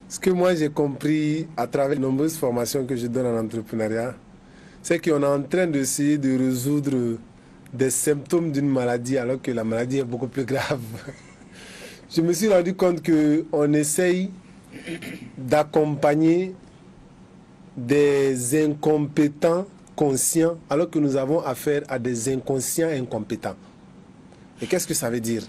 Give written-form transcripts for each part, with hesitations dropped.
Ce que moi j'ai compris à travers les nombreuses formations que je donne en entrepreneuriat, c'est qu'on est en train d'essayer de résoudre des symptômes d'une maladie alors que la maladie est beaucoup plus grave. Je me suis rendu compte qu'on essaye d'accompagner des incompétents conscients alors que nous avons affaire à des inconscients incompétents. Et qu'est-ce que ça veut dire?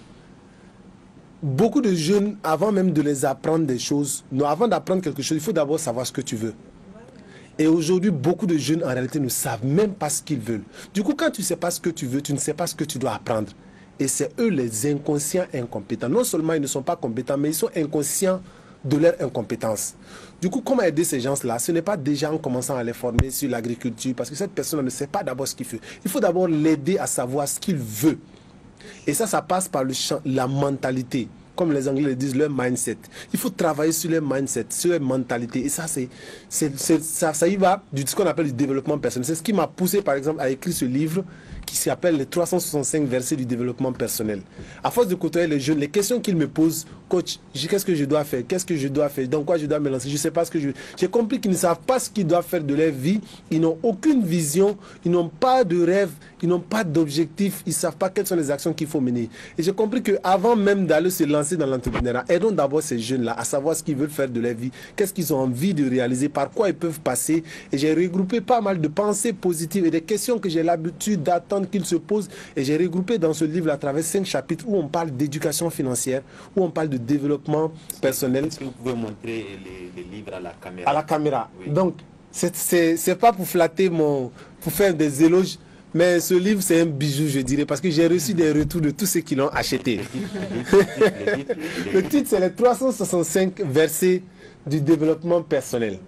Beaucoup de jeunes, avant même de les apprendre des choses, non, avant d'apprendre quelque chose, il faut d'abord savoir ce que tu veux. Et aujourd'hui, beaucoup de jeunes, en réalité, ne savent même pas ce qu'ils veulent. Du coup, quand tu ne sais pas ce que tu veux, tu ne sais pas ce que tu dois apprendre. Et c'est eux les inconscients incompétents. Non seulement ils ne sont pas compétents, mais ils sont inconscients de leur incompétence. Du coup, comment aider ces gens-là? Ce n'est pas déjà en commençant à les former sur l'agriculture, parce que cette personne ne sait pas d'abord ce qu'il veut. Il faut d'abord l'aider à savoir ce qu'il veut. Et ça passe par le champ, la mentalité. Comme les Anglais le disent, leur mindset. Il faut travailler sur leur mindset, sur leur mentalité. Et ça, ça y va du ce qu'on appelle du développement personnel. C'est ce qui m'a poussé, par exemple, à écrire ce livre qui s'appelle les 365 versets du développement personnel. À force de côtoyer les jeunes, les questions qu'ils me posent, coach, qu'est-ce que je dois faire? Qu'est-ce que je dois faire? Dans quoi je dois me lancer? Je ne sais pas ce que je... J'ai compris qu'ils ne savent pas ce qu'ils doivent faire de leur vie. Ils n'ont aucune vision. Ils n'ont pas de rêve. Ils n'ont pas d'objectif. Ils ne savent pas quelles sont les actions qu'il faut mener. Et j'ai compris qu'avant même d'aller se lancer dans l'entrepreneuriat, aidons d'abord ces jeunes-là à savoir ce qu'ils veulent faire de leur vie, qu'est-ce qu'ils ont envie de réaliser, par quoi ils peuvent passer. Et j'ai regroupé pas mal de pensées positives et des questions que j'ai l'habitude d'attendre qu'ils se posent. Et j'ai regroupé dans ce livre à travers 5 chapitres où on parle d'éducation financière, où on parle de développement personnel. Est-ce que vous pouvez montrer les livres à la caméra? À la caméra. Oui. Donc, c'est pas pour flatter pour faire des éloges. Mais ce livre, c'est un bijou, je dirais, parce que j'ai reçu des retours de tous ceux qui l'ont acheté. Le titre, c'est les 365 versets du développement personnel.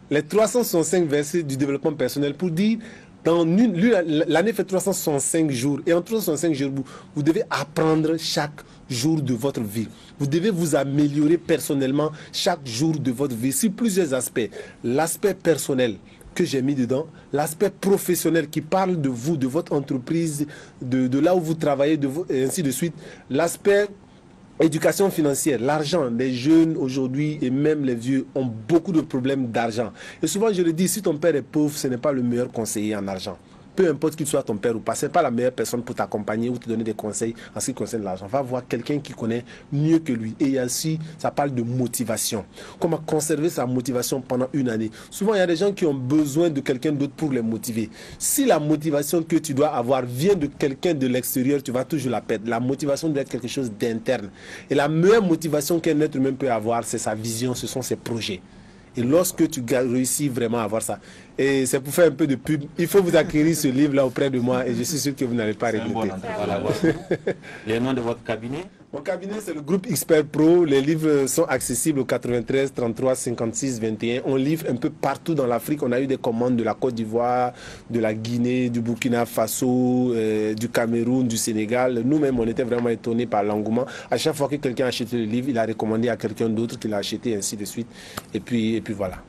Les 365 versets du développement personnel pour dire, l'année fait 365 jours. Et en 365 jours, vous devez apprendre chaque jour de votre vie. Vous devez vous améliorer personnellement chaque jour de votre vie sur plusieurs aspects. L'aspect personnel que j'ai mis dedans, l'aspect professionnel qui parle de vous, de votre entreprise, de là où vous travaillez, et ainsi de suite. L'aspect éducation financière, l'argent, les jeunes aujourd'hui et même les vieux ont beaucoup de problèmes d'argent. Et souvent je le dis, si ton père est pauvre, ce n'est pas le meilleur conseiller en argent. Peu importe qu'il soit ton père ou pas, ce n'est pas la meilleure personne pour t'accompagner ou te donner des conseils en ce qui concerne l'argent. Va voir quelqu'un qui connaît mieux que lui. Et aussi, ça parle de motivation. Comment conserver sa motivation pendant une année. Souvent, il y a des gens qui ont besoin de quelqu'un d'autre pour les motiver. Si la motivation que tu dois avoir vient de quelqu'un de l'extérieur, tu vas toujours la perdre. La motivation doit être quelque chose d'interne. Et la meilleure motivation qu'un être humain peut avoir, c'est sa vision, ce sont ses projets. Et lorsque tu réussis vraiment à avoir ça, et c'est pour faire un peu de pub, il faut vous acquérir ce livre-là auprès de moi et je suis sûr que vous n'allez pas regretter. Bon, voilà. Le nom de votre cabinet? Mon cabinet, c'est le groupe Expert Pro. Les livres sont accessibles au 93 33 56 21. On livre un peu partout dans l'Afrique. On a eu des commandes de la Côte d'Ivoire, de la Guinée, du Burkina Faso, du Cameroun, du Sénégal. Nous-mêmes, on était vraiment étonnés par l'engouement. À chaque fois que quelqu'un a acheté le livre, il a recommandé à quelqu'un d'autre qui l'a acheté, ainsi de suite. Et puis voilà.